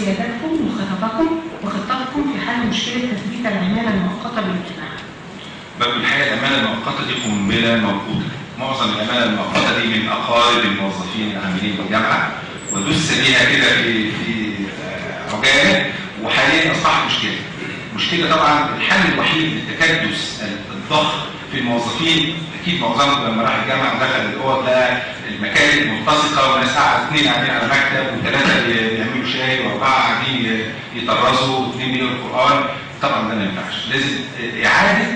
سيادتكم وخططكم في حل مشكله تثبيت العماله المؤقته بالاجتماع؟ الحقيقه العماله المؤقته دي قنبله موجوده. معظم العماله المؤقته دي من اقارب الموظفين العاملين بالجامعه، ودس بيها كده في عجاله، وحاليا اصبحت مشكله. طبعا الحل الوحيد للتكدس الضخم في الموظفين، اكيد معظمكم لما راح الجامعه ودخل الاوض لقى المكاتب ملتصقه وناس اثنين قاعدين على مكتب وثلاثه بيعملوا شاي واربعه قاعدين يطرزوا واثنين بيقروا القران. طبعا ده ما ينفعش، لازم اعاده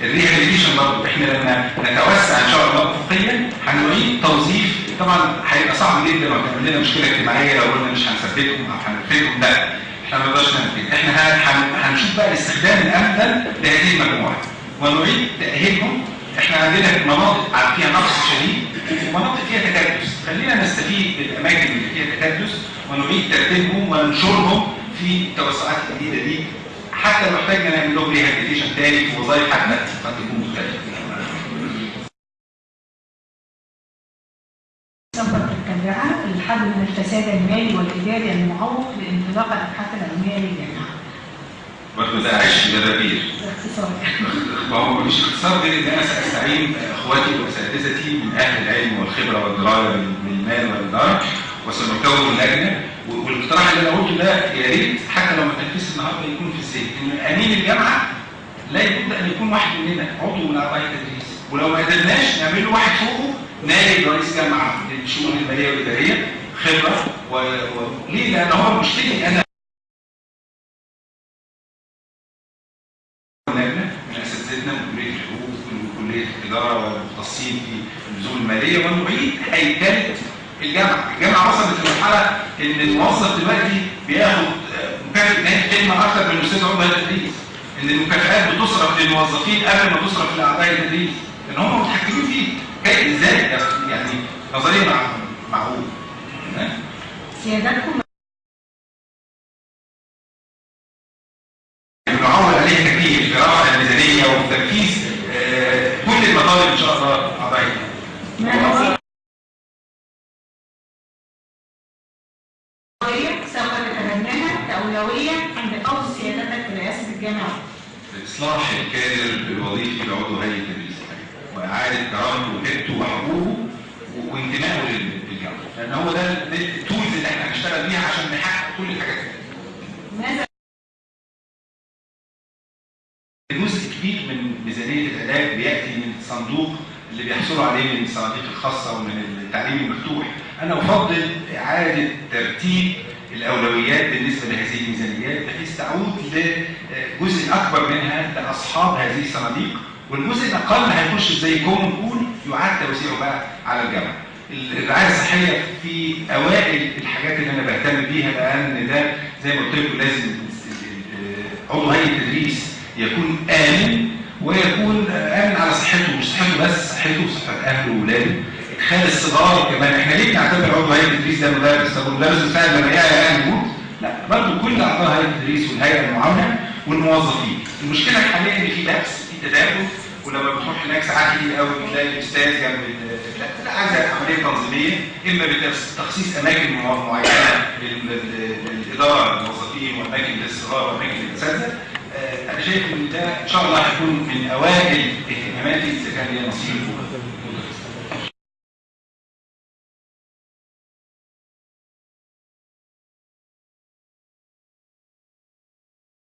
الريهابيليشن. برضه احنا لما نتوسع ان شاء الله افقيا هنعيد توظيف. طبعا هيبقى صعب جدا لو كان لنا مشكله اجتماعيه لو قلنا مش هنثبتهم او هنفيدهم، لا احنا ما نقدرش نعمل كده. احنا هنشوف بقى الاستخدام الامثل لهذه المجموعه ونعيد تاهيلهم. احنا عندنا مناطق فيها نقص شديد ومناطق فيها تكدس، خلينا نستفيد بالاماكن اللي فيها تكدس ونعيد ترتيبهم وننشرهم في التوسعات الجديده دي، حتى لو احتاجنا نعمل لهم ريهابيليشن تاني في وظائف حتى قد تكون مختلفه. سبق الجامعه الحد من الفساد المالي والاداري المعوق لانطلاق الابحاث العلميه للجامعه. برضه ده عش جبابير. باختصار ما هو مش اختصار غير ان انا ساستعين اخواتي واساتذتي من اهل العلم والخبره والدرايه بالمال والاداره، وسنكون لجنه. والاقتراح اللي انا قلته ده يا ريت حتى لو ما تنفذش النهارده يكون في الذهن ان امين الجامعه لا يبد ان يكون واحد مننا عضو من اعضاء التدريس، ولو ما قدرناش نعمل له واحد فوقه نائب رئيس جامعه للشؤون الماليه والاداريه خبره. ليه؟ لان هو مشكلتي انا من اساتذتنا من كليه الحقوق وكليه الاداره والمختصين في اللزوم الماليه، ونعيد هيكله الجامعه وصلت لمرحله ان الموظف دلوقتي بياخد مكافاه نهايه خدمه اكثر من الاستاذ عضو التدريس، ان المكافآت بتصرف للموظفين قبل ما تصرف لاعضاء التدريس، ان هم متحكمين فيه. كيف ازاي؟ يعني نظريه معقوله. سيادتكم بنعول عليه كثير في رفع الميزانيه وفي تنفيذ كل المطالب ان شاء الله اعضائنا. سوف نتبناها كأولوية عند قول سيادتك برئاسة الجامعة. إصلاح الكادر الوظيفي لعضو هيئة التدريس وإعادة كرامته وهيبته وحقوقه وانتمائه للجامعة، لأن هو ده التولز اللي احنا هنشتغل بيها عشان نحقق كل الحاجات دي. ماذا؟ جزء كبير من ميزانية العلاج بيأتي من الصندوق اللي بيحصلوا عليه من الصناديق الخاصة ومن التعليم المفتوح. أنا أفضل إعادة ترتيب الأولويات بالنسبة لهذه الميزانيات بحيث تعود لجزء أكبر منها لأصحاب هذه الصناديق، والجزء الأقل هيخش زي كومن بول يعاد توزيعه بقى على الجامعة. الرعاية الصحية في أوائل الحاجات اللي أنا بهتم بيها، لأن ده زي ما قلت لكم لازم عضو هيئة التدريس يكون آمن، ويكون آمن على صحته، مش صحته بس، صحته وصحة أهله وولاده. إدخال الصغار كمان، إحنا ليه بنعتبر عضو هيئة التدريس ده مدرس؟ طب المدرس بتاع الجمعية يعني موجود؟ لا، برضه كل أعضاء هيئة التدريس والهيئة المعاونة والموظفين. المشكلة الحالية إن في لبس، في تداخل، ولما بتروح هناك ساعات كتير قوي بتلاقي الأستاذ جنب لا، عايزة عملية تنظيمية، إما بتخصيص أماكن معينة للإدارة الموظفين وأماكن للصغار وأماكن للأساتذة. أنا شايف إن ده إن شاء الله هيكون من أوائل اهتماماتي إذا كان لي نصيب.